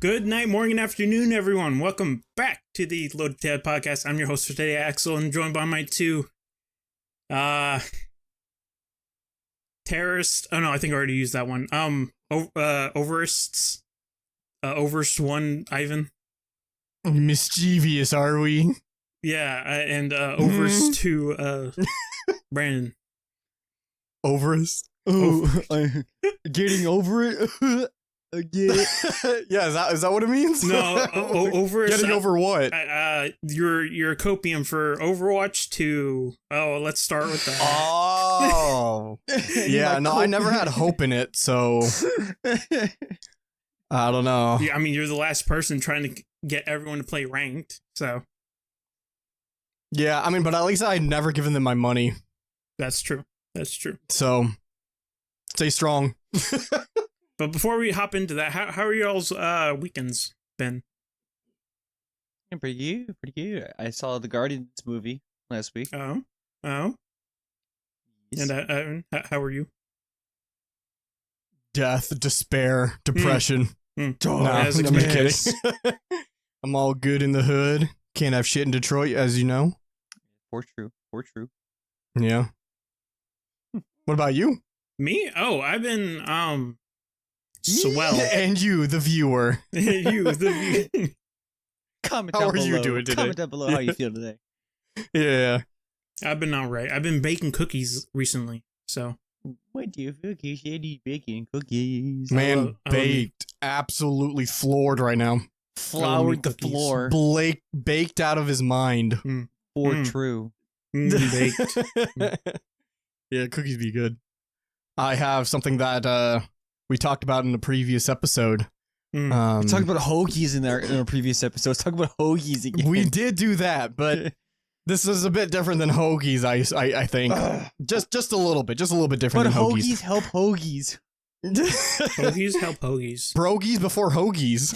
Good night, morning, afternoon, everyone. Welcome back to the Loaded Tab Podcast. I'm your host for today, Axel, and joined by my two terrorists. Oh no, I think I already used that one. Overists. Overst one, Ivan. Mischievous, are we? Yeah, and Overst two, Brandon. Overest? Oh, I'm getting over it. Yeah, is that what it means? No, Overst. Getting over what? Your copium for Overwatch 2. Oh, let's start with that. Oh. Yeah, no, I never had hope in it, so I don't know. Yeah, I mean, you're the last person trying to get everyone to play ranked, so. Yeah, I mean, but at least I'd never given them my money. That's true. That's true. So, stay strong. But before we hop into that, how are y'all's weekends been? Yeah, pretty good. I saw the Guardians movie last week. Oh. Yes. And how are you? Death, despair, depression. Oh, No, I'm as just expected. kidding. I'm all good in the hood. Can't have shit in Detroit, as you know. For true. Yeah. What about you? Me? Oh, I've been swell. And you, the viewer. Comment How down are below. you doing today? Comment down below how you feel today. Yeah. I've been all right. I've been baking cookies recently, so. What do you cookies? Eddie baking cookies. Man, I love baked. Absolutely floored right now. Floured the cookies. floor. Blake baked out of his mind. For true. Baked. Yeah, cookies be good. I have something that we talked about in the previous episode. We talked about hoagies in our previous episodes. Talk about hoagies again. We did do that, but this is a bit different than hoagies. I think just a little bit different But than hoagies. hoagies help hoagies. Hoagies help hoagies. Brogies before hoagies.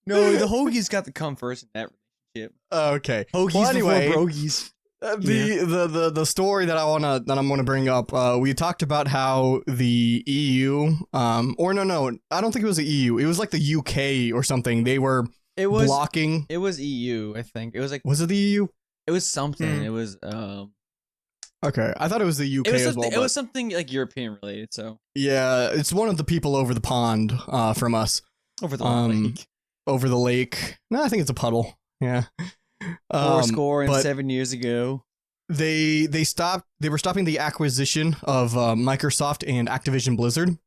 No, the hoagies got to come first in that relationship. Okay. Hoagies Well, anyway, before brogies. The story that I'm gonna bring up. We talked about how the EU, or no, I don't think it was the EU. It was like the UK or something. They were blocking. It was EU, I think. It was like. Was it the EU? It was something. It was Okay, I thought it was the UK as well. It was something like European related. So yeah, it's one of the people over the pond, from us. over the lake. Over the lake. No, I think it's a puddle. Yeah. Score and but 7 years ago. They were stopping the acquisition of Microsoft and Activision Blizzard.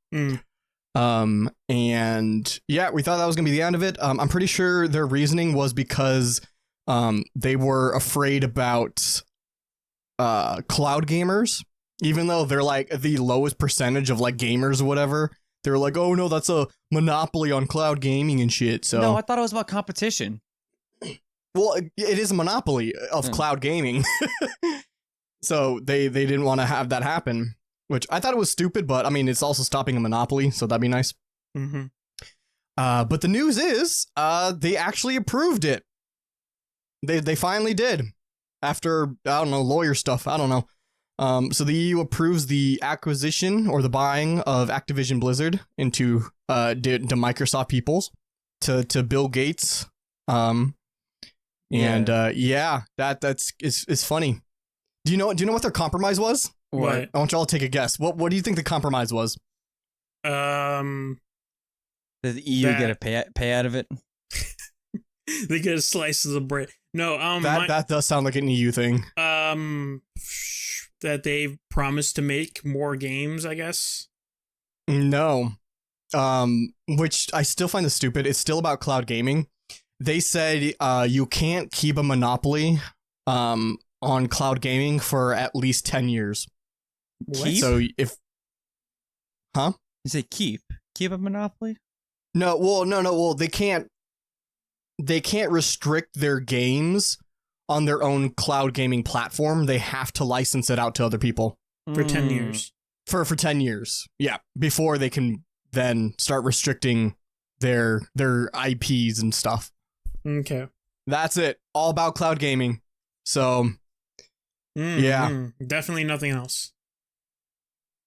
And yeah, we thought that was gonna be the end of it. I'm pretty sure their reasoning was because they were afraid about cloud gamers, even though they're like the lowest percentage of like gamers or whatever. They were like, oh no, that's a monopoly on cloud gaming and shit. So No, I thought it was about competition. well, it is a monopoly of cloud gaming. So they didn't want to have that happen, which I thought it was stupid, but I mean, it's also stopping a monopoly, so that'd be nice. But the news is, they actually approved it. They finally did. After, I don't know, lawyer stuff, I don't know. So the EU approves the acquisition or the buying of Activision Blizzard into to Microsoft peoples to Bill Gates. It's funny. Do you know what their compromise was? What? I want y'all to take a guess. What do you think the compromise was? Did the EU get a pay out of it? They get a slice of the bread. No, that does sound like an EU thing. That they've promised to make more games, I guess. No. Which I still find this stupid. It's still about cloud gaming. They said you can't keep a monopoly on cloud gaming for at least 10 years. What? So if You say keep a monopoly? No, well, they can't restrict their games on their own cloud gaming platform. They have to license it out to other people For 10 years. For 10 years. Yeah, before they can then start restricting their IPs and stuff. Okay. That's it. All about cloud gaming. So yeah. Definitely nothing else.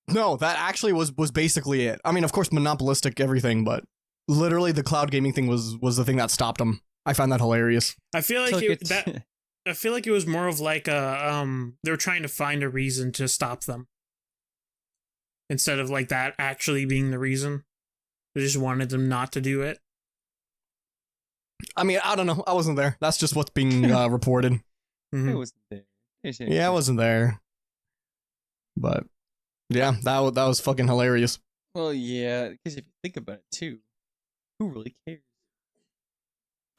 No, that actually was basically it. I mean, of course, monopolistic everything, but literally the cloud gaming thing was the thing that stopped them. I find that hilarious. I feel like Took I feel like it was more of like a they were trying to find a reason to stop them instead of like that actually being the reason. They just wanted them not to do it. I mean, I don't know. I wasn't there. That's just what's being reported. Mhm. It wasn't there. Yeah, I wasn't there. But yeah, that was fucking hilarious. Well, yeah, because if you think about it too, who really cares?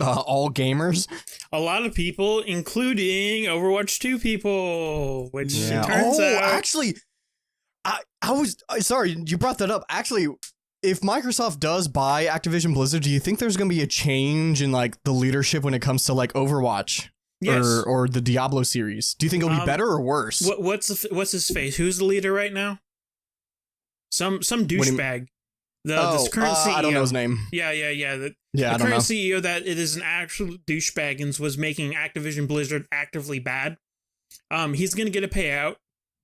All gamers. A lot of people, including Overwatch 2 people, which Yeah. it turns out. Actually, I was sorry you brought that up. Actually, if Microsoft does buy Activision Blizzard, do you think there's going to be a change in like the leadership when it comes to like Overwatch Yes. or the Diablo series? Do you think it'll be better or worse? What's his face? Who's the leader right now? Some douchebag. This current CEO. I don't know his name. Yeah. The Yeah, I current don't know. CEO that it is an actual douchebag and was making Activision Blizzard actively bad. He's gonna get a payout,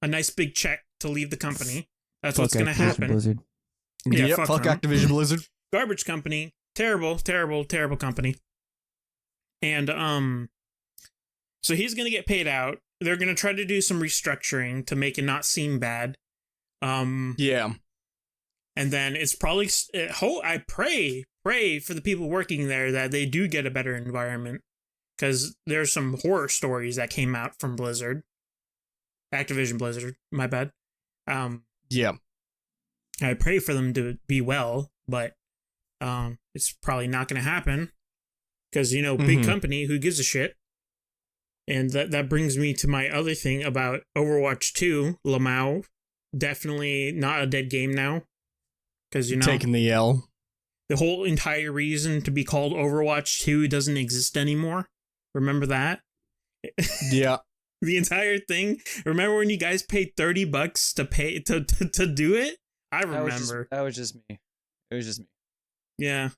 a nice big check to leave the company. That's what's gonna happen. Blizzard. Yeah, Yep, fuck them. Activision Blizzard. Garbage company, terrible company. And so he's gonna get paid out. They're gonna try to do some restructuring to make it not seem bad. Yeah. And then it's probably I pray for the people working there that they do get a better environment, because there's some horror stories that came out from Activision Blizzard. My bad. Yeah. I pray for them to be well, but it's probably not going to happen because big company, who gives a shit. And that brings me to my other thing about Overwatch 2. Lamau, definitely not a dead game now. Because, taking the L. The whole entire reason to be called Overwatch 2 doesn't exist anymore. Remember that? Yeah. The entire thing. Remember when you guys paid $30 to pay to do it? I remember. That was just me. It was just me. Yeah.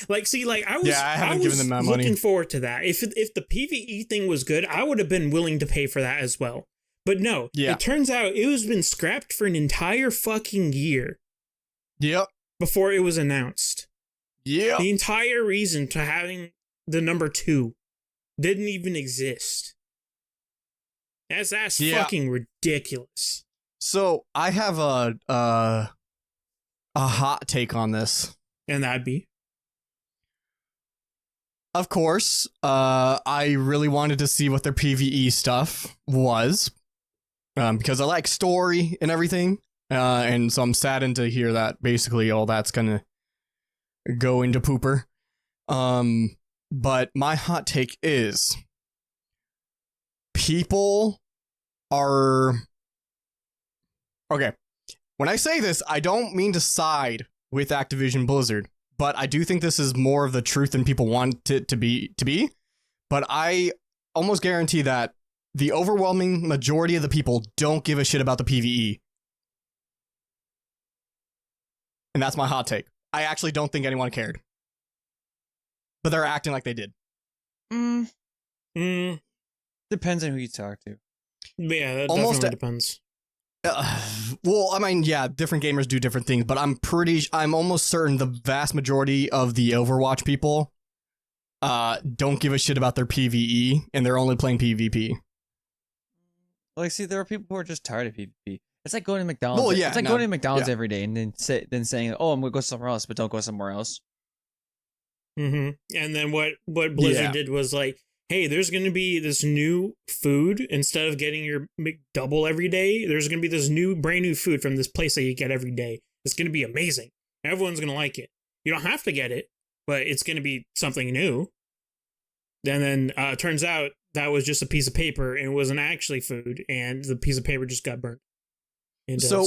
Like, see, like I was. Yeah, I haven't given them that money. Looking forward to that. If the PvE thing was good, I would have been willing to pay for that as well. But no, Yeah. It turns out it was been scrapped for an entire fucking year. Yep. Before it was announced. Yep. The entire reason to having the number 2 didn't even exist. That's fucking ridiculous. So I have a hot take on this. And that'd be. Of course, I really wanted to see what their PvE stuff was, because I like story and everything. And so I'm saddened to hear that basically all that's gonna go into pooper. But my hot take is people are okay. When I say this, I don't mean to side with Activision Blizzard, but I do think this is more of the truth than people want it to be. But I almost guarantee that the overwhelming majority of the people don't give a shit about the PvE. And that's my hot take. I actually don't think anyone cared. But they're acting like they did. Depends on who you talk to. Yeah, that Almost definitely depends. Well, I mean, yeah, different gamers do different things, but I'm almost certain the vast majority of the Overwatch people don't give a shit about their PvE, and they're only playing PvP. Like, see, there are people who are just tired of PvP. It's like going to McDonald's. Well, yeah, it's like no, going to McDonald's yeah. every day and then saying, "Oh, I'm gonna go somewhere else," but don't go somewhere else. And then what Blizzard did was like, hey, there's going to be this new food. Instead of getting your McDouble every day, there's going to be this brand new food from this place that you get every day. It's going to be amazing. Everyone's going to like it. You don't have to get it, but it's going to be something new. And then it turns out that was just a piece of paper, and it wasn't actually food, and the piece of paper just got burnt. So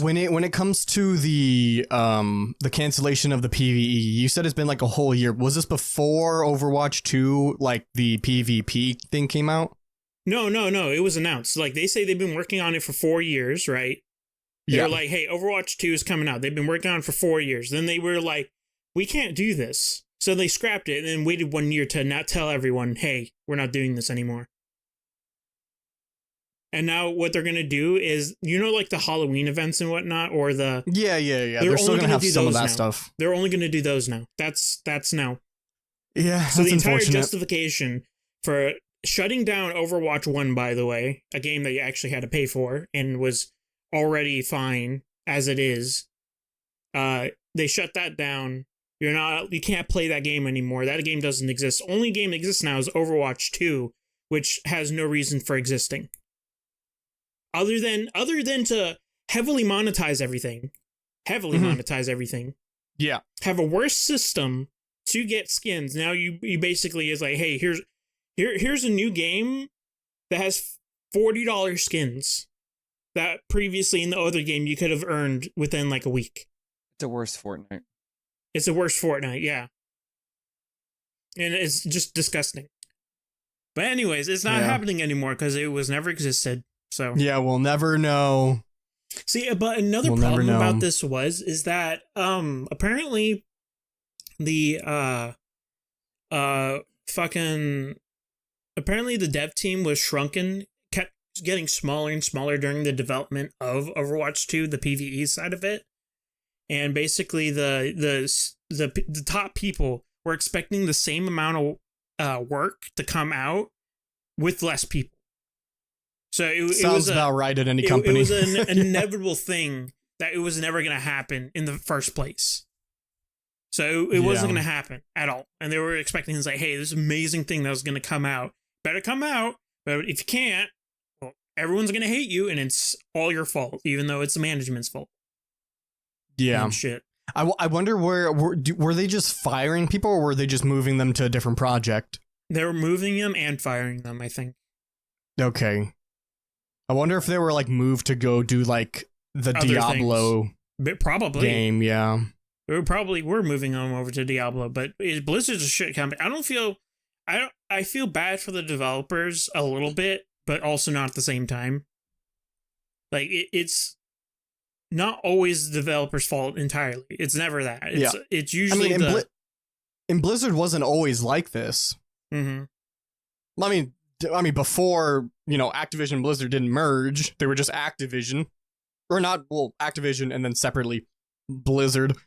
when it comes to the cancellation of the PvE, you said it's been like a whole year. Was this before Overwatch 2, like the PvP thing came out? No. It was announced. Like, they say they've been working on it for 4 years, right? They're like, hey, Overwatch 2 is coming out. They've been working on it for 4 years. Then they were like, we can't do this. So they scrapped it and then waited 1 year to not tell everyone, hey, we're not doing this anymore. And now what they're gonna do is, like the Halloween events and whatnot, or the Yeah. They're still gonna have some of that stuff. They're only gonna do those now. That's now. Yeah. So the entire unfortunate. justification for shutting down Overwatch 1, by the way, a game that you actually had to pay for and was already fine as it is, they shut that down. You can't play that game anymore. That game doesn't exist. Only game that exists now is Overwatch 2, which has no reason for existing. Other than to heavily monetize everything. Monetize everything. Yeah. Have a worse system to get skins. Now you basically is like, hey, here's a new game that has $40 skins that previously in the other game you could have earned within like a week. It's a worse Fortnite. It's a worse Fortnite, yeah. And it's just disgusting. But anyways, it's not happening anymore because it was never existed. So yeah, we'll never know. See, but another problem about this is that apparently the apparently the dev team was shrunken, kept getting smaller and smaller during the development of Overwatch 2, the PvE side of it. And basically the top people were expecting the same amount of work to come out with less people. So it was about right at any company. It was an inevitable thing that it was never going to happen in the first place. So it wasn't going to happen at all. And they were expecting it's like, hey, this amazing thing that was going to come out. Better come out. But if you can't, well, everyone's going to hate you and it's all your fault, even though it's the management's fault. Yeah. And shit. I wonder were they just firing people or were they just moving them to a different project? They were moving them and firing them, I think. Okay. I wonder if they were like moved to go do like the Other Diablo probably game. Yeah. We probably were moving them over to Diablo, but Blizzard's a shit company. I feel bad for the developers a little bit, but also not at the same time. Like it's not always the developer's fault entirely. It's never that. It's usually and Blizzard wasn't always like this. Mm-hmm. I mean, before, Activision and Blizzard didn't merge, they were just Activision. Or not, well, Activision and then separately Blizzard.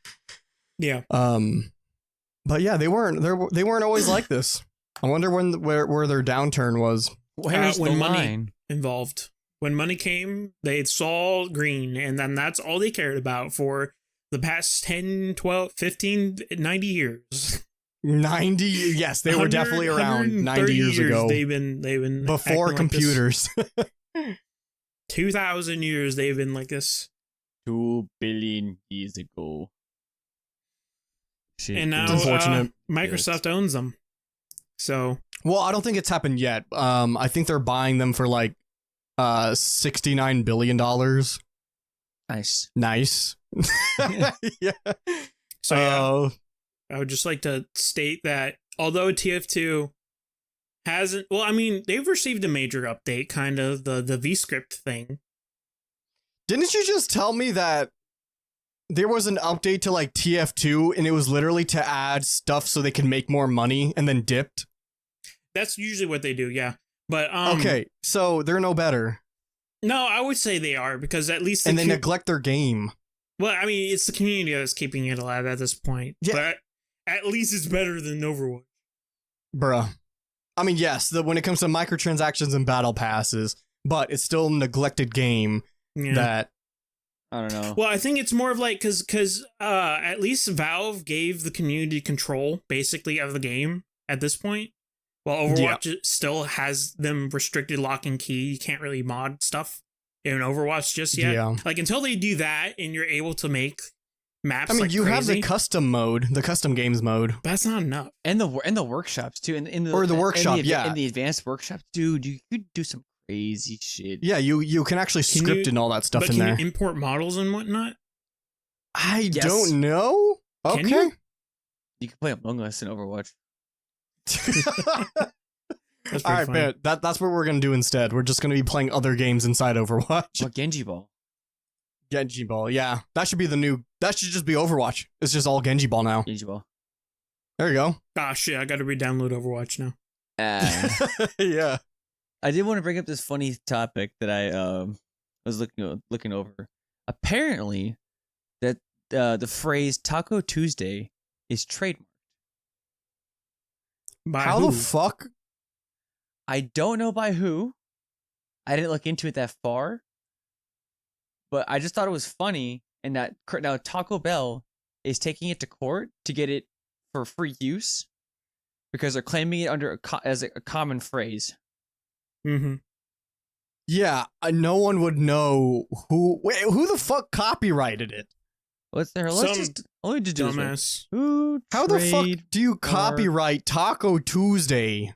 Yeah. But yeah, they weren't always like this. I wonder where their downturn was. Where's when the money line involved. When money came, they saw green, and then that's all they cared about for the past 10, 12, 15, 90 years. 90, yes, they were definitely around 90 years ago. They've been before computers. Like 2,000 years they've been like this. 2 billion years ago. Shit. And now unfortunate. Microsoft owns them. So, well, I don't think it's happened yet. I think they're buying them for like $69 billion. Nice. Yeah. So I would just like to state that although TF2 hasn't, well, I mean, they've received a major update, kind of the VScript thing. Didn't you just tell me that there was an update to like TF2 and it was literally to add stuff so they could make more money and then dipped? That's usually what they do, yeah. But okay, so they're no better. No, I would say they are because at least they neglect their game. Well, I mean, it's the community that's keeping it alive at this point. Yeah. But at least it's better than Overwatch. Bruh. I mean, yes, when it comes to microtransactions and battle passes, but it's still a neglected game that... I don't know. Well, I think it's more of like, because at least Valve gave the community control, basically, of the game at this point. While Overwatch still has them restricted lock and key. You can't really mod stuff in Overwatch just yet. Yeah. Like, until they do that and you're able to make maps. I mean, like you have the custom mode, the custom games mode. But that's not enough. And the workshops too. In the workshop, in the advanced workshops, dude, you could do some crazy shit. Yeah, you can actually script and all that stuff in there. But can you import models and whatnot? I don't know. Okay. You can play Among Us in Overwatch. All right, man. That's what we're gonna do instead. We're just gonna be playing other games inside Overwatch. Like Genji Ball. Genji Ball, yeah. That should just be Overwatch. It's just all Genji Ball now. Genji Ball. There you go. Ah, shit, I gotta re-download Overwatch now. Yeah. I did want to bring up this funny topic that I was looking over. Apparently, that the phrase Taco Tuesday is trademarked. By How who? the fuck? I don't know by who. I didn't look into it that far. But I just thought it was funny, and that now Taco Bell is taking it to court to get it for free use because they're claiming it under as a common phrase. Mm-hmm. Yeah, no one would know who the fuck copyrighted it. What's there? Let's just only to do dumbass. How the fuck do you copyright Taco Tuesday?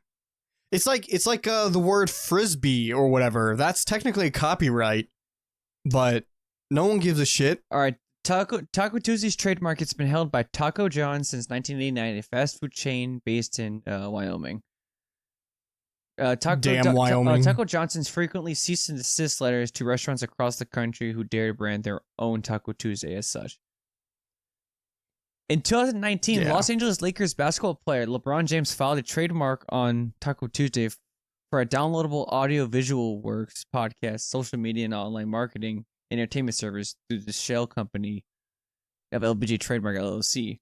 It's like the word frisbee or whatever. That's technically a copyright, but no one gives a shit. All right, Taco Tuesday's trademark has been held by Taco John since 1989, a fast food chain based in Wyoming. Wyoming. Taco Johnson's frequently cease and desist letters to restaurants across the country who dare to brand their own Taco Tuesday as such. In 2019, Los Angeles Lakers basketball player LeBron James filed a trademark on Taco Tuesday for a downloadable audio-visual works, podcast, social media, and online marketing entertainment service through the shell company of LBJ Trademark LLC.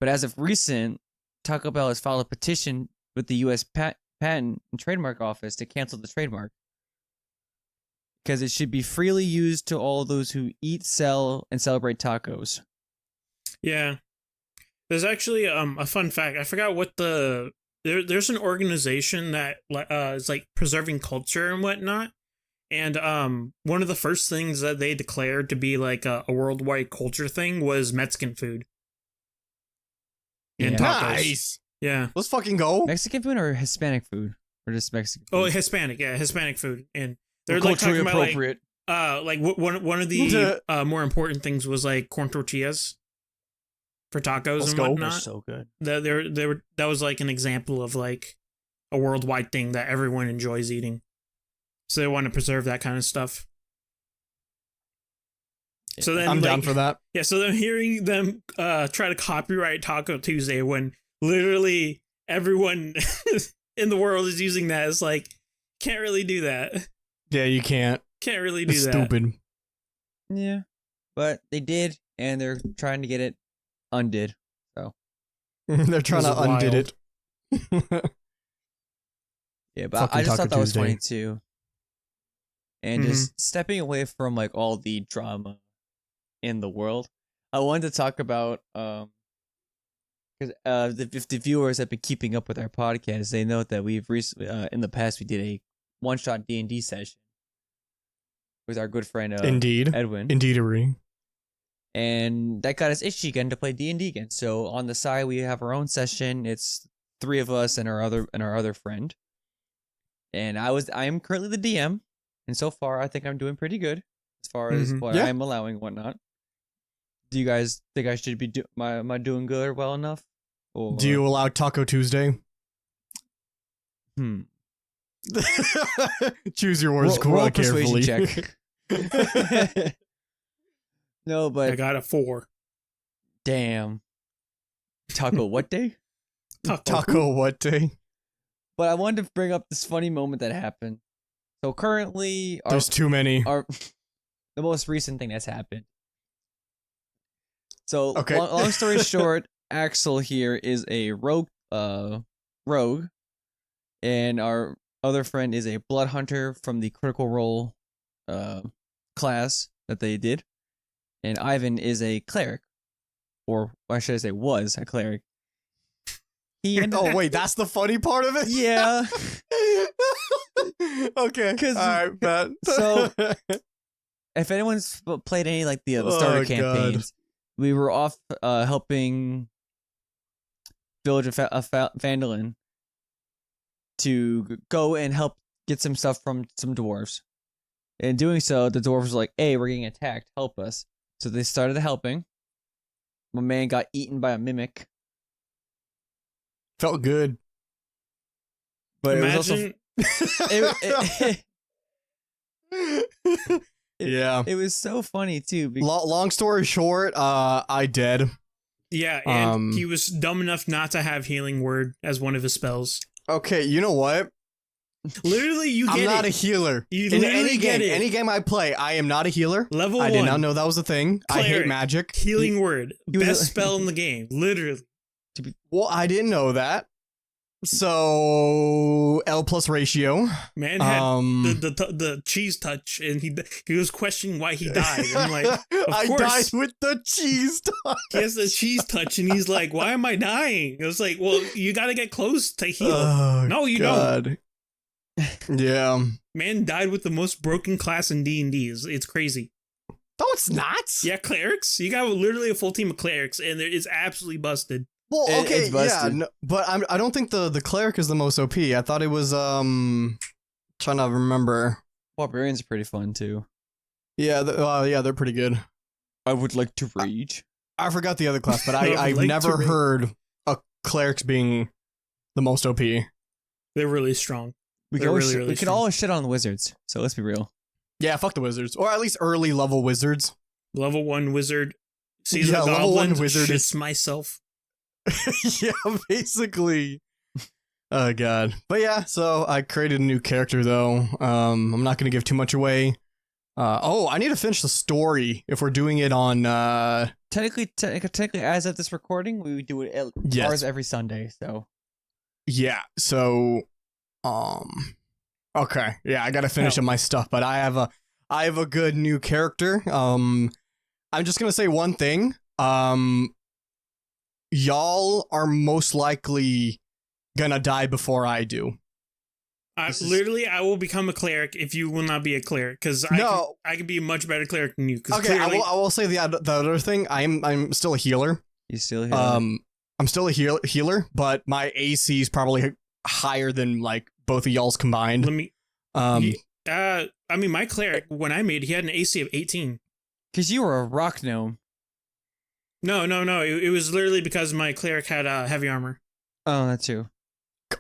But as of recent, Taco Bell has filed a petition with the U.S. Patent and Trademark Office to cancel the trademark because it should be freely used to all those who eat, sell, and celebrate tacos. Yeah, there's actually a fun fact. I forgot what there's an organization that is like preserving culture and whatnot, and one of the first things that they declared to be like a worldwide culture thing was Mexican food and tacos. Nice. Yeah, let's fucking go. Mexican food or Hispanic food or just Mexican food? Oh, Hispanic. Yeah, Hispanic food, and they're like talking about appropriate. One of the more important things was like corn tortillas for tacos and whatnot. They're so good. That was like an example of like a worldwide thing that everyone enjoys eating. So they want to preserve that kind of stuff. So then I'm down for that. Yeah, so then hearing them try to copyright Taco Tuesday when literally everyone in the world is using that, it's like, can't really do that. Yeah, you can't. Can't really do it's that. Stupid. Yeah, but they did, and they're trying to get it undid. So they're trying to undid it. Yeah, but Fucking I just Taco thought that was Tuesday. funny too. And just stepping away from like all the drama in the world, I wanted to talk about because if the viewers have been keeping up with our podcast, they know that we've recently in the past we did a one-shot D&D session with our good friend Edwin. Indeedery. And that got us itchy again to play D&D again. So on the side we have our own session. It's 3 of us and our other friend. And I am currently the DM, and so far I think I'm doing pretty good as far as what I'm allowing and whatnot. Do you guys think I should be am I doing good or well enough? Or... Do you allow Taco Tuesday? Choose your words roll carefully. Check. No, but I got a 4. Damn. Taco what day? Taco what day? But I wanted to bring up this funny moment that happened. So currently, there's too many. The most recent thing that's happened. So okay. long story short, Axel here is a rogue, and our other friend is a blood hunter from the Critical Role class that they did, and Ivan is a cleric, or why should I say was a cleric. Wait, that's the funny part of it? Yeah. Okay. All right, Matt. So, if anyone's played any like the starter campaigns, we were off helping Village of Vandalin to go and help get some stuff from some dwarves. In doing so, the dwarves were like, "Hey, we're getting attacked. Help us!" So they started helping. My man got eaten by a mimic. Felt good. But imagine it was so funny too. Long story short, I dead. Yeah, and he was dumb enough not to have Healing Word as one of his spells. Okay, you know what? Literally, you get I'm not it. a healer. You In literally get it. any game I play, I am not a healer. Level I 1. did not know that was a thing. I hate magic. Healing word. was Best a- spell in the game. Literally. Well, I didn't know that. So L plus ratio. Man had the cheese touch, and he was questioning why he died. And I'm like, of I course. died with the cheese touch. He has the cheese touch, and he's like, why am I dying? It was like, well, you got to get close to heal. Oh, No, you God. Yeah. Man died with the most broken class in D&D. It's crazy. No, it's not. Yeah, clerics. You got literally a full team of clerics, and it's absolutely busted. Well, okay, it's yeah, busted. no, but I don't think the cleric is the most OP. I thought it was trying to remember. Barbarians are pretty fun too. Yeah, they're pretty good. I would like to rage. I forgot the other class, but I would I've like never to heard a clerics being the most OP. They're really strong. We They're can always really, really we can strong. always shit on the wizards. So let's be real. Yeah, fuck the wizards, or at least early level wizards. Level 1 wizard. Sees Yeah, a level goblin, 1 wizard shits is- myself. Yeah, basically. Oh God, but yeah. So I created a new character though. I'm not gonna give too much away. I need to finish the story if we're doing it on. Technically, as of this recording, we do it Yes. ours every Sunday. So Yeah. So, okay. Yeah, I gotta finish up my stuff, but I have a good new character. I'm just gonna say one thing. Y'all are most likely gonna die before I do. Literally, I will become a cleric if you will not be a cleric, because I can be a much better cleric than you. Okay, I will say the other thing. I'm still a healer. you still here? I'm still a healer, but my AC is probably higher than like both of y'all's combined. Let me. I mean, my cleric when I made, he had an AC of 18. Because you were a rock gnome. No. It was literally because my cleric had heavy armor. Oh, that's you.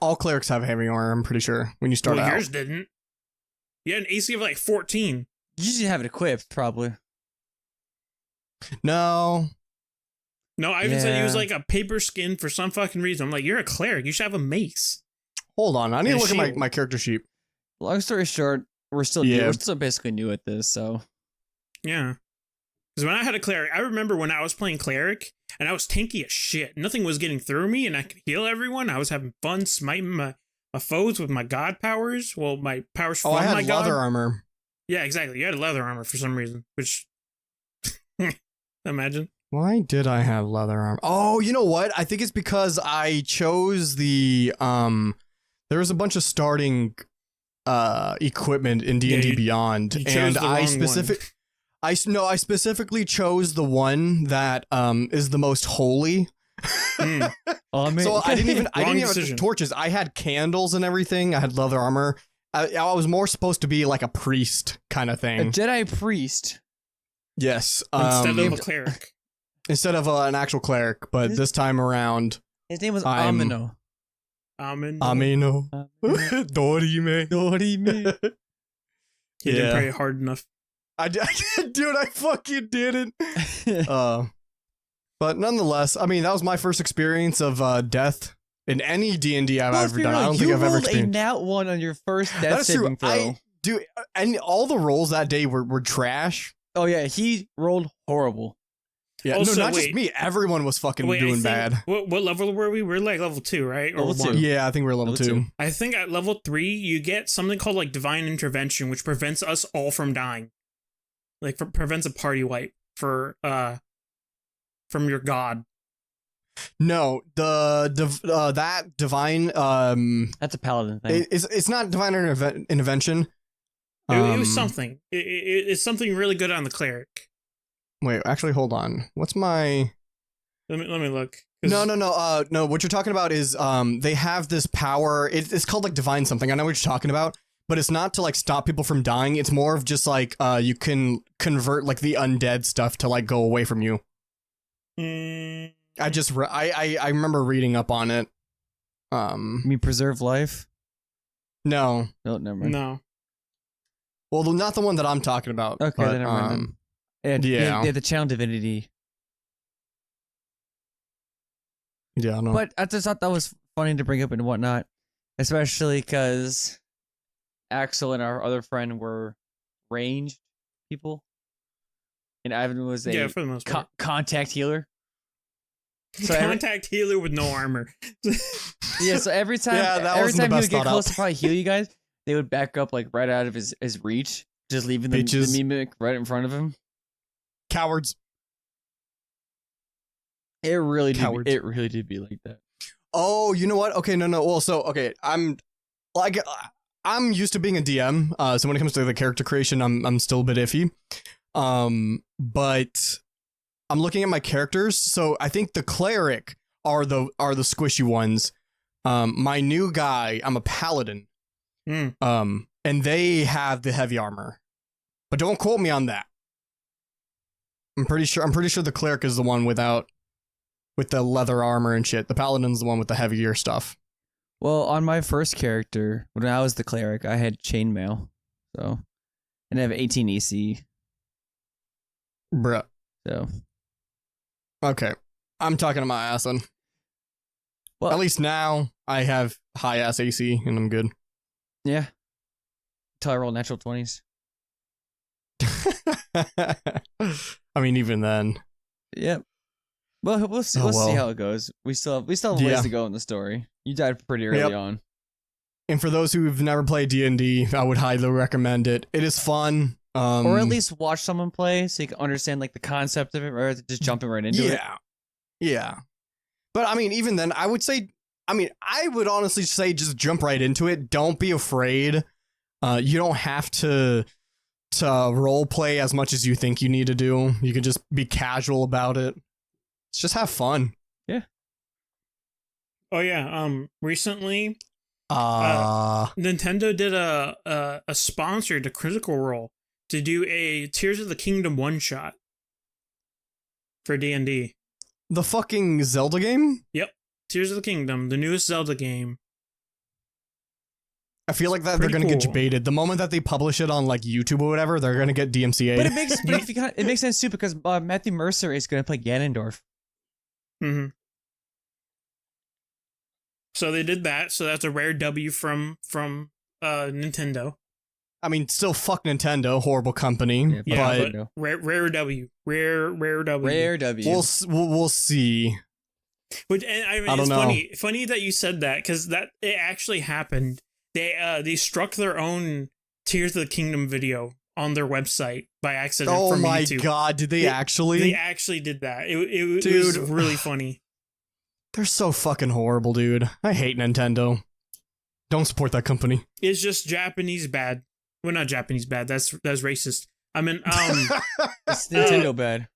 All clerics have heavy armor, I'm pretty sure, when you start Well, out. yours didn't. You had an AC of like 14. You just didn't have it equipped, probably. No. No, I even said he was Yeah. like a paper skin for some fucking reason. I'm like, you're a cleric. You should have a mace. Hold on. I need to And look at shield. my character sheet. Long story short, we're still Yeah. new. We're still basically new at this, so Yeah. Because when I had a cleric, I remember when I was playing cleric and I was tanky as shit. Nothing was getting through me and I could heal everyone. I was having fun smiting my foes with my god powers. Well, my powers from I had my god. leather armor. Yeah, exactly. You had leather armor for some reason, which imagine. Why did I have leather armor? Oh, you know what? I think it's because I chose the there was a bunch of starting equipment in D&D you Beyond, chose and the I wrong I specifically chose the one that is the most holy. Mm. I mean, So I didn't even Wrong have decision. torches. I had candles and everything. I had leather armor. I was more supposed to be like a priest kind of a thing. Jedi priest. Yes. Instead of a cleric. Instead of an actual cleric, but this time around, His name was I'm- Amino. Amino. Dorime. Dorime. He didn't pray hard enough. Dude, I fucking didn't. But nonetheless, I mean, that was my first experience of death in any D&D I've ever done. I don't think I've ever You experienced. rolled a nat 1 on your first death That's true. saving throw. Dude, and all the rolls that day were trash. Oh yeah, he rolled horrible. Yeah, Also, no, not just wait. me. Everyone was fucking Wait, I doing think- bad. What level were we? We're like level 2, right? Or Level 1? 2. Yeah, I think we're level Level 2. 2. I think at level 3, you get something called like divine intervention, which prevents us all from dying. Like prevents a party wipe from your god. No, that divine That's a paladin thing. it's not divine intervention. It was something. It's something really good on the cleric. Wait, actually, hold on. What's my? Let me look. No. No, what you're talking about is they have this power. It's called like divine something. I know what you're talking about, but it's not to like stop people from dying. It's more of just like you can convert like the undead stuff to like go away from you. Mm, I remember reading up on it. You mean preserve life? No. No, never mind. no. Well, not the one that I'm talking about. Okay, but, then never mind then. yeah. Yeah, the channel divinity. Yeah, no. But I just thought that was funny to bring up and whatnot, especially because Axel and our other friend were ranged people, and Ivan was a for the most part. contact healer. So contact healer with no armor. Yeah, so every time he would get close to probably heal you guys, they would back up like right out of his reach, just leaving the mimic right in front of him. Cowards. It really did be like that. Oh, you know what? Okay, no. Well, so okay, I'm used to being a DM, so when it comes to the character creation, I'm still a bit iffy. But I'm looking at my characters, so I think the cleric are the squishy ones. My new guy, I'm a paladin. And they have the heavy armor. But don't quote me on that. I'm pretty sure the cleric is the one with the leather armor and shit. The paladin's the one with the heavier stuff. Well, on my first character, when I was the cleric, I had chainmail. So, and I have 18 EC. Bruh. So. Okay. I'm talking to my ass then. Well, at least now I have high ass AC and I'm good. Yeah. Until I roll natural 20s. I mean, even then. Yep. Well, we'll see. We'll see how it goes. We still have ways to go in the story. You died pretty early on. And for those who've never played D&D, I would highly recommend it. It is fun. Or at least watch someone play so you can understand like the concept of it, rather than just jumping right into it. Yeah. But I mean, even then, I would honestly say just jump right into it. Don't be afraid. You don't have to role play as much as you think you need to do. You can just be casual about it. Just have fun. Yeah. Oh yeah. Recently, Nintendo did a sponsor to Critical Role to do a Tears of the Kingdom one shot for D&D. The fucking Zelda game? Yep. Tears of the Kingdom, the newest Zelda game. I feel like that they're going to get baited. The moment that they publish it on like YouTube or whatever, they're going to get DMCA. But it makes sense too, because Matthew Mercer is going to play Ganondorf. Mm-hmm. So they did that. So that's a rare W from Nintendo. I mean, still fuck Nintendo, horrible company. Yeah, but rare W. Rare W. Rare W. We'll see. Which, and I mean, it's funny that you said that, because that it actually happened. They struck their own Tears of the Kingdom video on their website by accident. Oh from my YouTube. God! Did they actually? They actually did that. It was really funny. They're so fucking horrible, dude. I hate Nintendo. Don't support that company. It's just Japanese bad. Well, not Japanese bad. That's racist. I mean, it's Nintendo bad.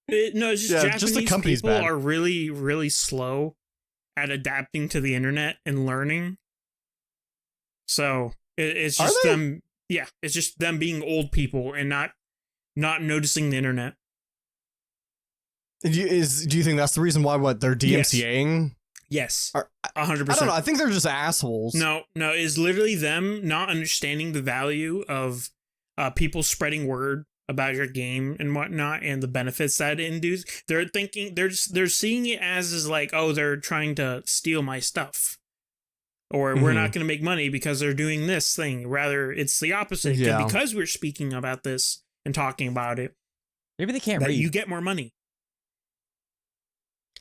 It's just Japanese people are really, really slow at adapting to the internet and learning. So it's just them. Yeah, it's just them being old people and not noticing the internet. Do you think that's the reason why they're DMCAing? Yes. 100%. I don't know. I think they're just assholes. No, it's literally them not understanding the value of people spreading word about your game and whatnot and the benefits that it induces. They're thinking they're seeing it as like, oh, they're trying to steal my stuff. Or we're not going to make money because they're doing this thing. Rather, it's the opposite. Yeah. Because we're speaking about this and talking about it. Maybe they can't read. You get more money.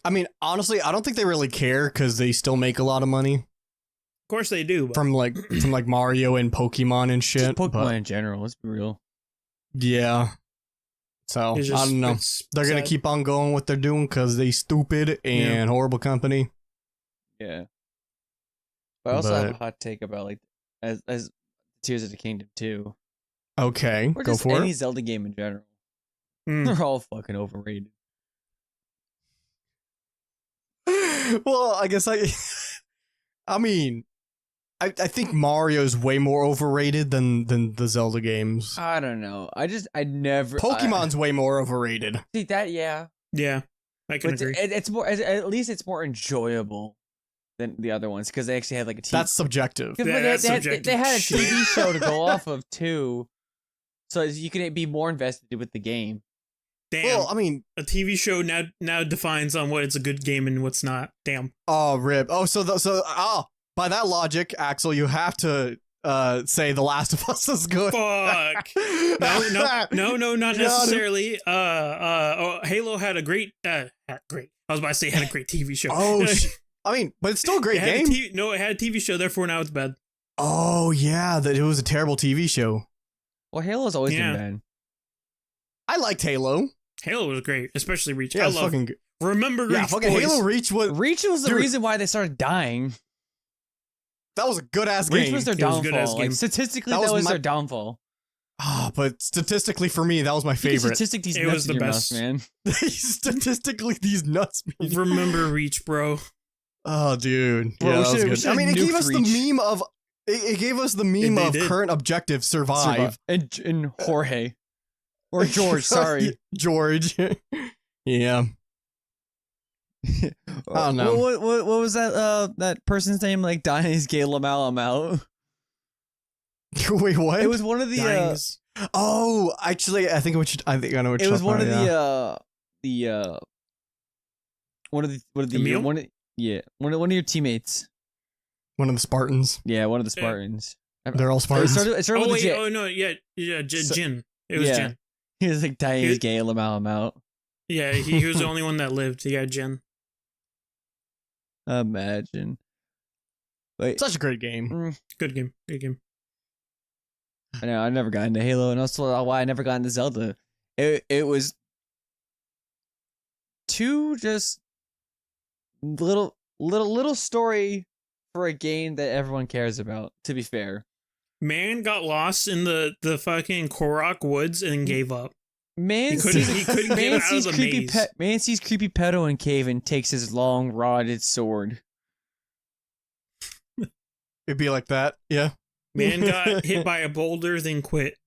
I mean, honestly, I don't think they really care because they still make a lot of money. Of course they do. But... From Mario and Pokemon and shit. Just Pokemon in general, let's be real. Yeah. So, I don't know. They're going to keep on going what they're doing because they stupid and horrible company. Yeah. But I also have a hot take about like as Tears of the Kingdom 2. Okay, or go just for any it. Zelda game in general. They're all fucking overrated. Well, I guess I mean, I think Mario's way more overrated than the Zelda games. I don't know. I never. Pokemon's way more overrated. See that? Yeah. Yeah, I can agree. It's more. At least it's more enjoyable than the other ones because they actually had like a TV. That's subjective. They had a TV show to go off of too, so you can be more invested with the game. Damn. Well, I mean, a TV show now defines on what is a good game and what's not. Damn. Oh, rip. Oh, by that logic, Axel, you have to say The Last of Us is good. Fuck. No, not necessarily. Halo had a great. I was about to say had a great TV show. Oh, I mean, but it's still a great game. It had a TV show. Therefore, now it's bad. Oh yeah, that it was a terrible TV show. Well, Halo's always been bad. I liked Halo. Halo was great, especially Reach. Yeah, I love. fucking. Remember Reach? Yeah, fucking boys. Halo Reach was. Reach was the reason why they started dying. That was a good ass game. Reach was their downfall. Like, statistically, that was their downfall. Ah, but statistically for me, that was my favorite. Statistic these nuts in your mouth, man. Statistically, these nuts. Remember Reach, bro. Oh, dude. Bro, yeah, that was good. I mean, it gave us Reach. the meme of. It gave us the meme of current objective survive. And Jorge. Or George, sorry. George. Yeah. I don't know. What was that person's name? Like Dine's Gay Lamal out. Wait, what? It was one of the oh, actually, I think I know what it you're was one of about, one of your teammates. One of the Spartans. Yeah, one of the Spartans. They're all Spartans. It started with J. Oh no, Jin. It was Jin. He was like Dine's Gay Lamal out. Yeah, he was the only one that lived. Yeah, Jin. Imagine. Wait. Such a great game. Good game. Good game. I know. I never got into Halo, and also why I never got into Zelda. It was too just little story for a game that everyone cares about. To be fair, man got lost in the fucking Korok woods and gave up. Man couldn't get out of the maze. Man sees creepy pedo in cave and takes his long rotted sword. It'd be like that, yeah. Man got hit by a boulder, then quit.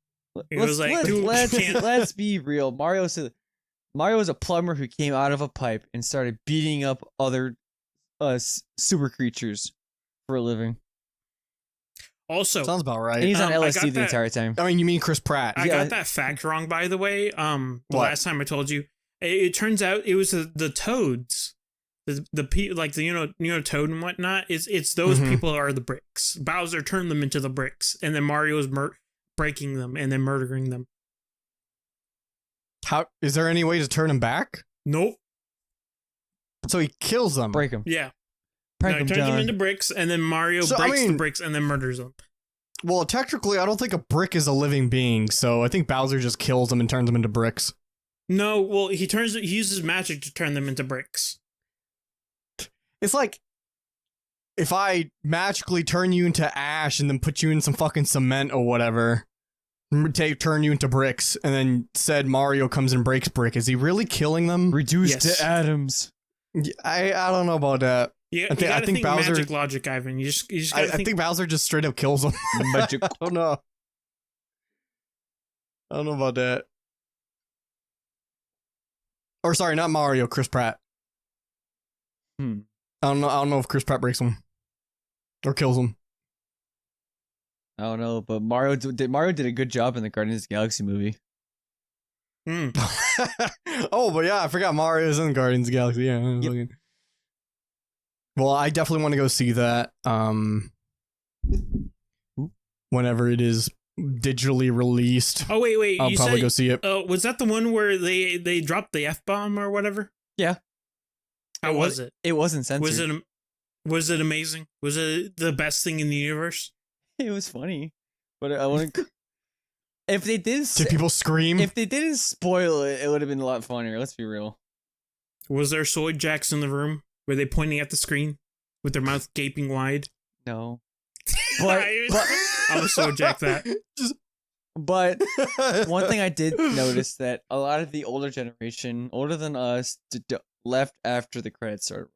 Let's be real. Mario was a plumber who came out of a pipe and started beating up other super creatures for a living. Also, sounds about right. And he's on LSD the entire time. I mean, you mean Chris Pratt? I got that fact wrong, by the way. Last time I told you, it turns out it was the toads, the people like the Toad and whatnot. It's those people are the bricks. Bowser turned them into the bricks, and then Mario is breaking them and then murdering them. How is there any way to turn them back? Nope. So he kills them. Break them. Yeah. He turns them into bricks, and then Mario breaks the bricks and then murders them. Well, technically, I don't think a brick is a living being, so I think Bowser just kills them and turns them into bricks. No, well, he uses magic to turn them into bricks. It's like if I magically turn you into ash and then put you in some fucking cement or whatever, turn you into bricks, and then said Mario comes and breaks brick. Is he really killing them? Reduced to atoms. I don't know about that. Yeah, I think Bowser, magic logic, Ivan. You just gotta think. I think Bowser just straight up kills them. Magic. I don't know. I don't know about that. Or sorry, not Mario. Chris Pratt. I don't know if Chris Pratt breaks him or kills him. I don't know, but Mario did a good job in the Guardians of the Galaxy movie. Oh, but yeah, I forgot Mario's in Guardians of the Galaxy. Yeah. Yep. Well, I definitely want to go see that. Whenever it is digitally released. Oh wait! I'll probably go see it. Was that the one where they dropped the F-bomb or whatever? Yeah. How was it? It wasn't censored. Was it amazing? Was it the best thing in the universe? It was funny, but I want to. If they did people scream? If they didn't spoil it, it would have been a lot funnier. Let's be real. Was there soy jacks in the room? Were they pointing at the screen with their mouth gaping wide? No. But I was so jacked that. But one thing I did notice that a lot of the older generation, older than us, left after the credits started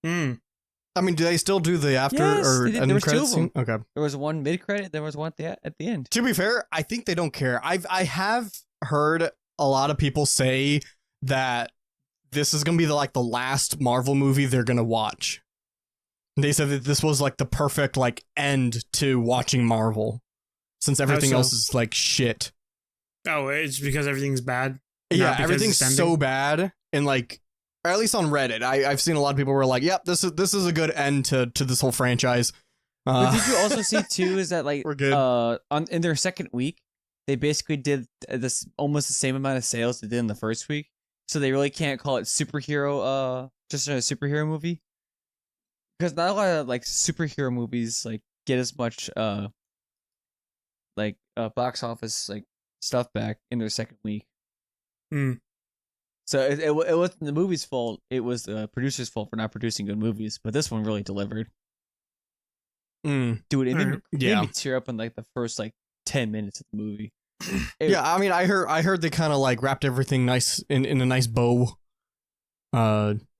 rolling. I mean, do they still do the after or end credits scene? Okay. There was one mid-credit, there was one at the end. To be fair, I think they don't care. I have heard a lot of people say that this is going to be the last Marvel movie they're going to watch. They said that this was the perfect end to watching Marvel, since everything else is shit. Oh, it's because everything's bad? Yeah, everything's so bad, and or at least on Reddit, I've seen a lot of people were like, "Yep, this is a good end to this whole franchise." But did you also see too? Is that like We're good. in their second week, they basically did this almost the same amount of sales they did in the first week. So they really can't call it superhero. Just a superhero movie. Because not a lot of like superhero movies like get as much box office like stuff back in their second week. So it wasn't the movie's fault. It was the producer's fault for not producing good movies. But this one really delivered. Dude, it made me tear up in like the first like 10 minutes of the movie. I mean, I heard they kind of like wrapped everything nice in a nice bow.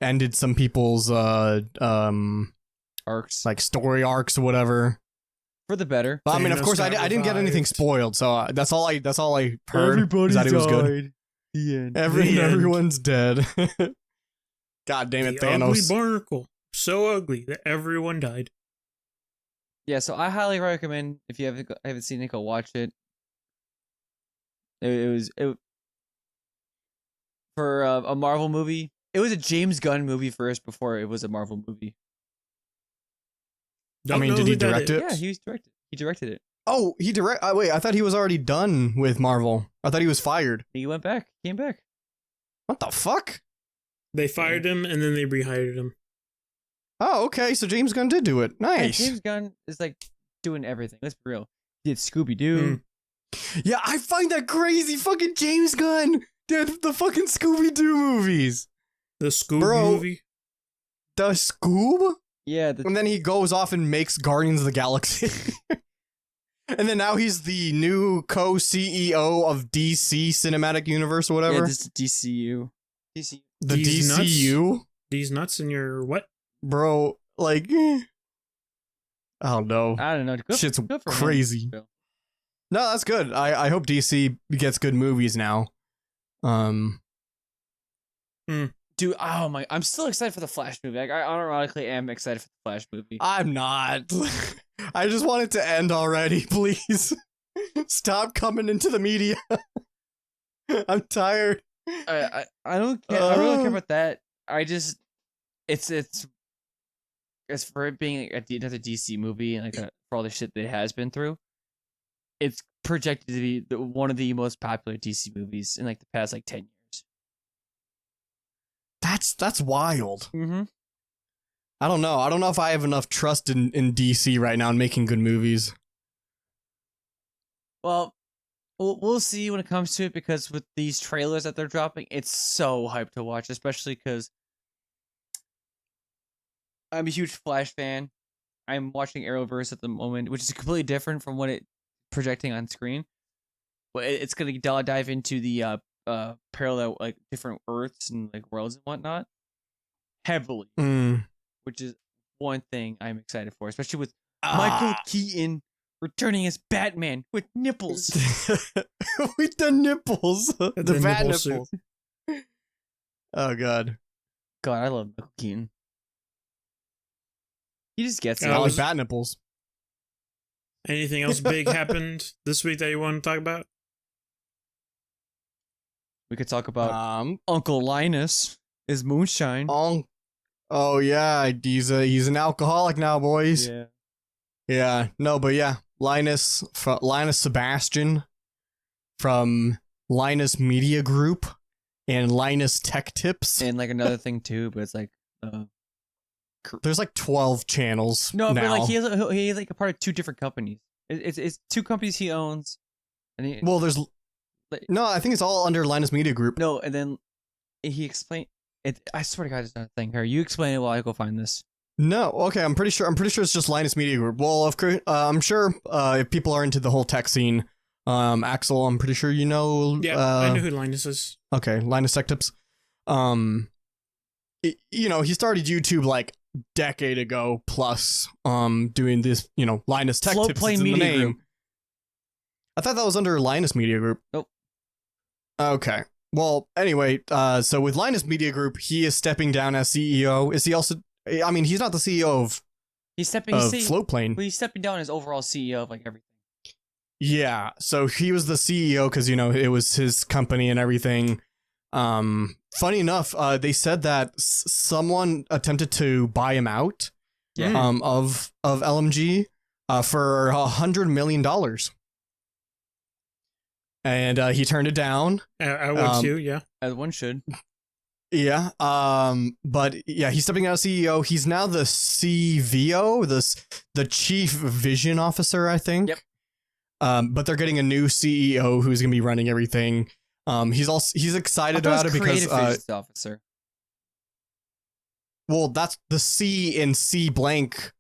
Ended some people's arcs, like story arcs or whatever, for the better. But I mean, of course, I didn't get anything spoiled, so that's all I heard. Everybody that died. It was good. The end. Everyone's dead. God damn it, the Thanos! Ugly barnacle, so ugly that everyone died. Yeah, so I highly recommend if you haven't seen it, go watch it. It was for a Marvel movie. It was a James Gunn movie first before it was a Marvel movie. I mean, did he direct it? Yeah, he directed it. Oh, wait, I thought he was already done with Marvel. I thought he was fired. He came back. What the fuck? They fired him and then they rehired him. Oh, okay. So James Gunn did do it. Nice. Yeah, James Gunn is like doing everything. Let's be real. He did Scooby Doo. Yeah, I find that crazy. Fucking James Gunn did the fucking Scooby Doo movies. The Scoob movie. The Scoob. Yeah. And then he goes off and makes Guardians of the Galaxy. And then now he's the new co-CEO of DC Cinematic Universe or whatever. Yeah, this is DCU. The DCU? These nuts in your what? Bro, like, I don't know. I don't know. Shit's crazy. No, that's good. I hope DC gets good movies now. Dude, oh my! I'm still excited for the Flash movie. Like, I unironically am excited for the Flash movie. I'm not. I just want it to end already, please. Stop coming into the media. I'm tired. I don't care. I really don't care about that. I just it's for it being like another DC movie and like for all the shit that it has been through. It's projected to be one of the most popular DC movies in like the past like 10 years. That's wild. Mm-hmm. I don't know. I don't know if I have enough trust in DC right now in making good movies. Well, we'll see when it comes to it, because with these trailers that they're dropping, it's so hyped to watch, especially because I'm a huge Flash fan. I'm watching Arrowverse at the moment, which is completely different from what it's projecting on screen. But it's going to dive into the parallel, like, different Earths and like worlds and whatnot heavily, which is one thing I'm excited for, especially with Michael Keaton returning as Batman with nipples. With the nipples. The bat nipple nipples. Oh, God. God, I love Michael Keaton. He just gets it. I like bat nipples. Anything else big happened this week that you want to talk about? We could talk about Uncle Linus, his moonshine. Oh yeah, he's an alcoholic now, boys. Yeah. Yeah. No, but yeah, Linus Sebastian from Linus Media Group and Linus Tech Tips. And like another thing too, but it's like there's like 12 channels. No, now. but like he's like a part of two different companies. It's two companies he owns. And there's no, I think it's all under Linus Media Group. No, and then he explained it. I swear to God, it's not a thing. Here, you explain it while I go find this. No, okay, I'm pretty sure it's just Linus Media Group. Well, of course, I'm sure if people are into the whole tech scene, Axel, I'm pretty sure you know. Yeah, I know who Linus is. Okay, Linus Tech Tips. He started YouTube like decade ago plus. Doing this, Linus Tech Tips is in the name. Group. I thought that was under Linus Media Group. Nope. Okay. Well, anyway, so with Linus Media Group, he is stepping down as CEO. Is he also? I mean, he's not the CEO of. He's Floatplane. But he's stepping down as overall CEO of like everything. Yeah. So he was the CEO because it was his company and everything. Funny enough, they said that someone attempted to buy him out, of LMG for $100 million. And he turned it down. I would too, yeah. As one should. Yeah. But yeah, he's stepping out as CEO. He's now the CVO, the Chief Vision Officer, I think. Yep. But they're getting a new CEO who's gonna be running everything. He's excited about it because Visions officer. Well, that's the C in C blank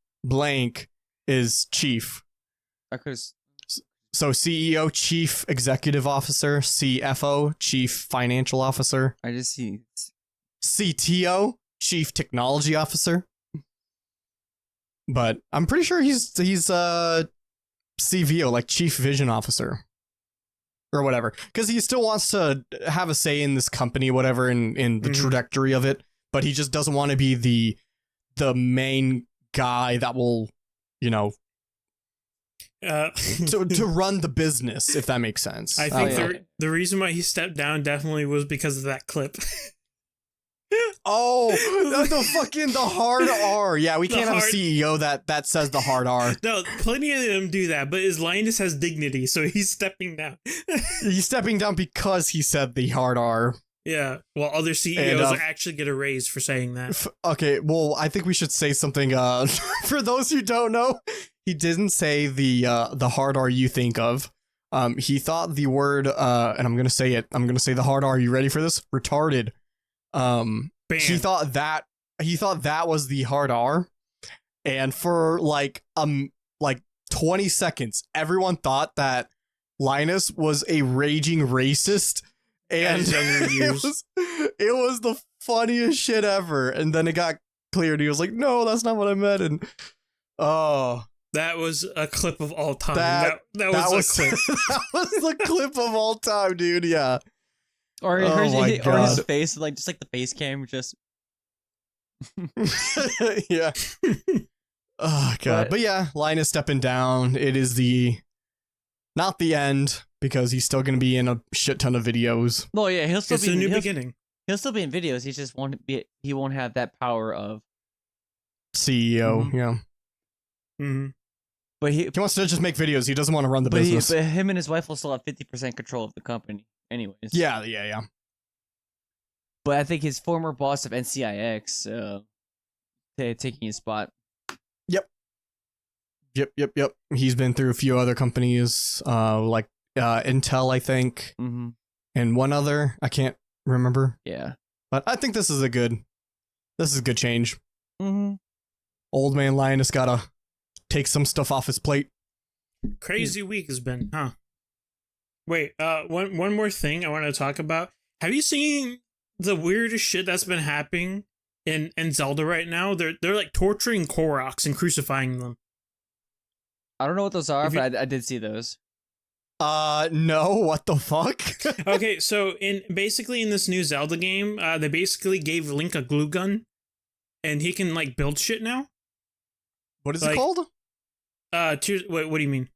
is chief. So CEO, Chief Executive Officer, CFO, Chief Financial Officer. I just see CTO, Chief Technology Officer. But I'm pretty sure he's CVO, like Chief Vision Officer. Or whatever. Because he still wants to have a say in this company, whatever, in the trajectory of it. But he just doesn't want to be the main guy that will, to run the business, if that makes sense. I think the reason why he stepped down definitely was because of that clip. Oh, the hard R. Yeah, we can't have a CEO that says the hard R. No, plenty of them do that, but his Linus has dignity, so he's stepping down. He's stepping down because he said the hard R. Yeah, well, other CEOs actually get a raise for saying that. Okay, well, I think we should say something. For those who don't know, he didn't say the hard R you think of. He thought the word, and I'm gonna say it. I'm gonna say the hard R. You ready for this? Retarded. Bam. He thought that was the hard R, and for like 20 seconds, everyone thought that Linus was a raging racist. And it was the funniest shit ever. And then it got cleared. He was like, "No, that's not what I meant." And that was a clip of all time. That was a clip. That was the clip of all time, dude. Yeah. Or his face, like just like the face cam, just. Yeah. Oh god. But yeah, Linus stepping down. It is not the end. Because he's still going to be in a shit ton of videos. Well, yeah, he'll still be. It's a new beginning. He'll still be in videos. He just won't be. He won't have that power of CEO. Mm-hmm. Yeah. Mm-hmm. But he wants to just make videos. He doesn't want to run the business. But him and his wife will still have 50% control of the company, anyways. Yeah. But I think his former boss of NCIX, taking his spot. Yep. He's been through a few other companies, like Intel, I think, and one other. I can't remember. Yeah, but I think this is a good change. Mm-hmm. Old man Linus gotta take some stuff off his plate. Crazy week has been, huh? Wait, one more thing I want to talk about. Have you seen the weirdest shit that's been happening in Zelda right now? They're like torturing Koroks and crucifying them. I don't know what those are, but I did see those. No, what the fuck? Okay, so in this new Zelda game, they basically gave Link a glue gun, and he can like build shit now. What is it called? What do you mean?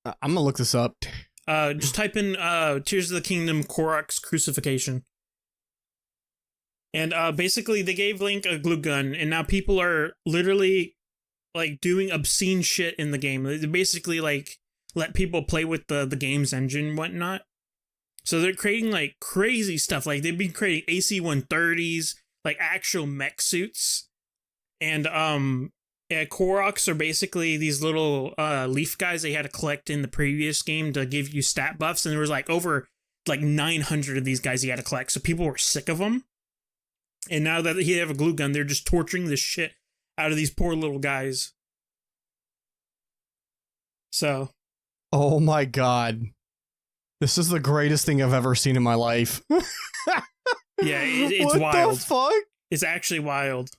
I'm gonna look this up. Just type in Tears of the Kingdom Korok's crucifixion. And basically they gave Link a glue gun, and now people are literally like doing obscene shit in the game. They basically like let people play with the game's engine and whatnot. So they're creating like crazy stuff. Like they've been creating AC-130s, like actual mech suits. And Koroks are basically these little leaf guys they had to collect in the previous game to give you stat buffs. And there was like over like 900 of these guys he had to collect. So people were sick of them. And now that he have a glue gun, they're just torturing the shit out of these poor little guys. So. Oh my god. This is the greatest thing I've ever seen in my life. Yeah, it's what wild. What the fuck? It's actually wild.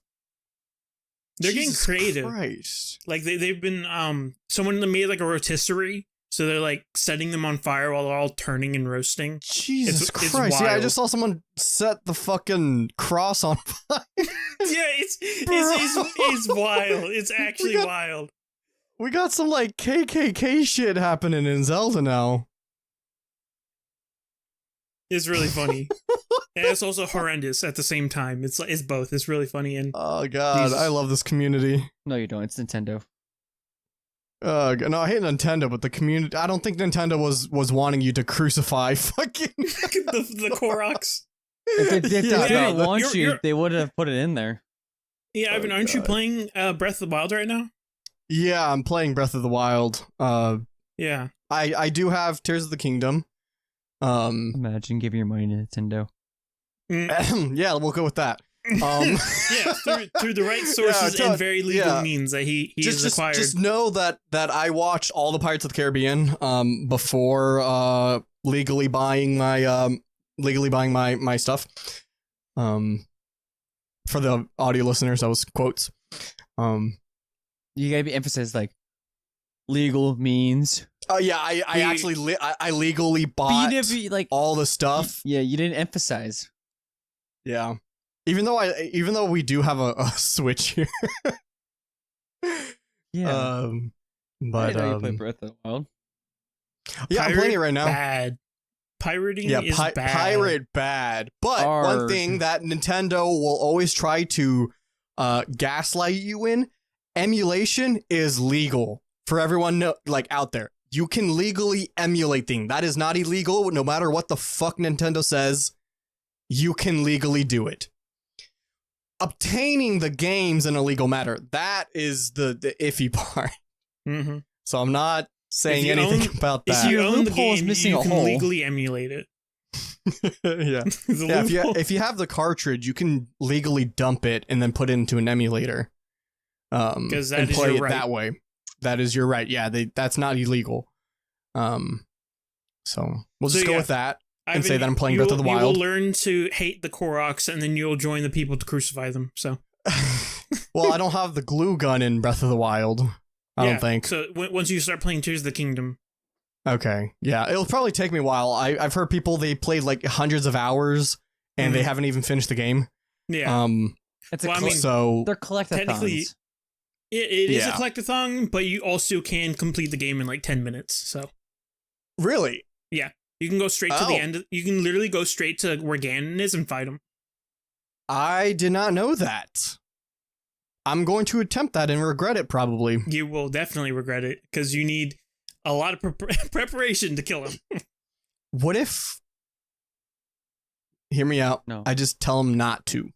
They're Jesus getting creative. Christ. Like they've been someone made like a rotisserie, so they're like setting them on fire while they're all turning and roasting. Jesus Christ. Yeah, I just saw someone set the fucking cross on fire. Yeah, it's wild. It's actually wild. We got some like KKK shit happening in Zelda now. It's really funny. And it's also horrendous at the same time. It's both. It's really funny and Oh god, I love this community. No, you don't. It's Nintendo. No, I hate Nintendo, but the community. I don't think Nintendo was wanting you to crucify fucking the Koroks. If they Yeah, didn't want you, they would have put it in there. Yeah, Ivan, aren't you playing Breath of the Wild right now? Yeah, I'm playing Breath of the Wild. Yeah. I do have Tears of the Kingdom. Imagine giving your money to Nintendo. Yeah, we'll go with that. Yeah, through the right sources and very legal means that he has acquired. Just know that I watched all the Pirates of the Caribbean before legally buying my stuff. For the audio listeners, that was quotes. You gotta be emphasized like legal means. Yeah, I actually I legally bought all the stuff. Yeah, you didn't emphasize. Yeah. Even though we do have a Switch here. Yeah. But I know you play Breath of the Wild. Yeah, I'm playing it right now. Bad. Pirating is bad. Pirate bad. But one thing that Nintendo will always try to gaslight you in, emulation is legal. For everyone out there. You can legally emulate things. That is not illegal, no matter what the fuck Nintendo says. You can legally do it. Obtaining the game's an illegal matter. That is the iffy part. Mm-hmm. So I'm not saying anything about that. If you own the game, you can legally emulate it. Yeah. If you have the cartridge, you can legally dump it and then put it into an emulator. Because and play it that way. That is your right. Yeah, that's not illegal. So we'll just go with that. And say that I'm playing Breath of the Wild. You will learn to hate the Koroks, and then you'll join the people to crucify them. So, well, I don't have the glue gun in Breath of the Wild. I don't think. So once you start playing Tears of the Kingdom. Okay. Yeah, it'll probably take me a while. I've heard people they played like hundreds of hours, and they haven't even finished the game. Yeah. It's so they're collectathons. Technically, it is a collectathon, but you also can complete the game in like 10 minutes. So. Really? Yeah. You can go straight to the end. You can literally go straight to where Ganon is and fight him. I did not know that. I'm going to attempt that and regret it, probably. You will definitely regret it, because you need a lot of preparation to kill him. What if... Hear me out. No. I just tell him not to.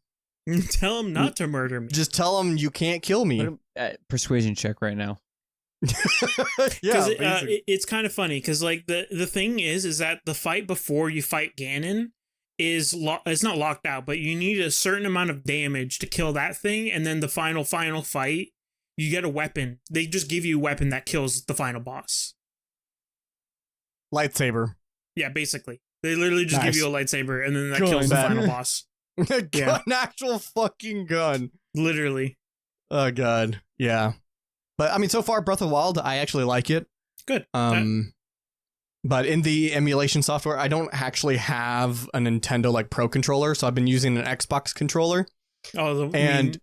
Tell him not to murder me. Just tell him you can't kill me. Persuasion check right now. Yeah, it's kind of funny because like the thing is that the fight before you fight Ganon is it's not locked out, but you need a certain amount of damage to kill that thing, and then the final fight you get a weapon. They just give you a weapon that kills the final boss. Lightsaber. Yeah, basically they literally just give you a lightsaber, and then that kills the final boss. An actual fucking gun. Literally. Oh god. Yeah. But I mean, so far, Breath of the Wild, I actually like it. Good. But in the emulation software, I don't actually have a Nintendo Pro controller, so I've been using an Xbox controller. Oh, okay.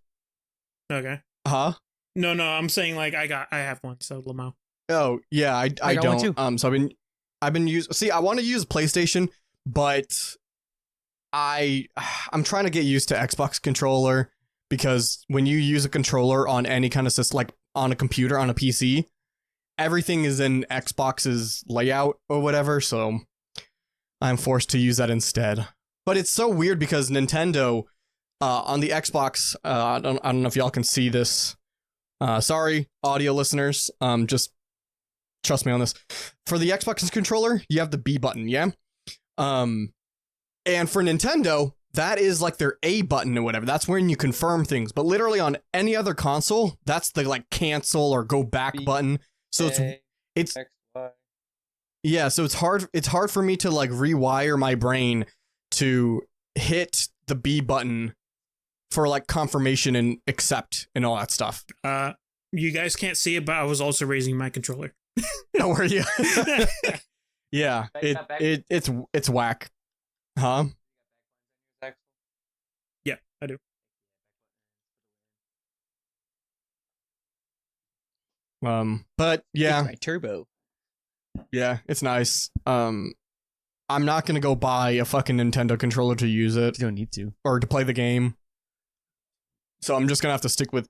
Huh? No, I'm saying I have one. So Lamau. Oh yeah, I got don't. One too. So I've been using. See, I want to use PlayStation, but I'm trying to get used to Xbox controller, because when you use a controller on any kind of system, on a computer, on a PC, everything is in Xbox's layout or whatever, so I'm forced to use that instead. But it's so weird because Nintendo, on the Xbox, I don't know if y'all can see this. Sorry, audio listeners, just trust me on this. For the Xbox controller, you have the B button, yeah? And for Nintendo, that is their A button or whatever. That's when you confirm things. But literally on any other console, that's the cancel or go back button. So it's yeah. So it's hard for me to rewire my brain to hit the B button for confirmation and accept and all that stuff. You guys can't see it, but I was also raising my controller. Oh, were you? Yeah. It's whack. Huh? Yeah, I do. But yeah, my turbo. Yeah, it's nice. I'm not gonna go buy a fucking Nintendo controller to use it You don't need to. or to play the game. So I'm just gonna have to stick with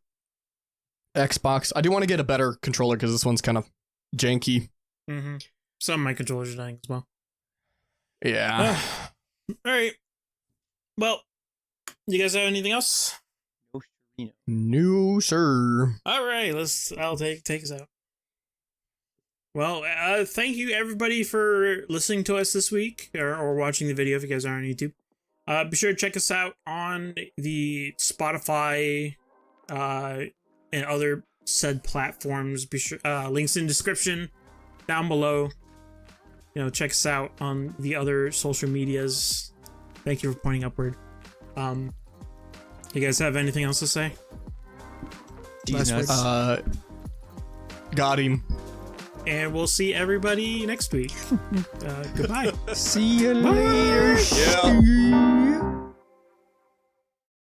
Xbox. I do want to get a better controller because this one's kind of janky. Mm-hmm. Some of my controllers are dying as well. Yeah. All right. Well, you guys have anything else? No, sir. All right, I'll take us out. Well, thank you everybody for listening to us this week or watching the video if you guys are on YouTube. Be sure to check us out on the Spotify and other said platforms. Be sure links in description down below. Check us out on the other social medias. Thank you for pointing upward. You guys have anything else to say? Got him. And we'll see everybody next week. Goodbye. See you later. Yeah.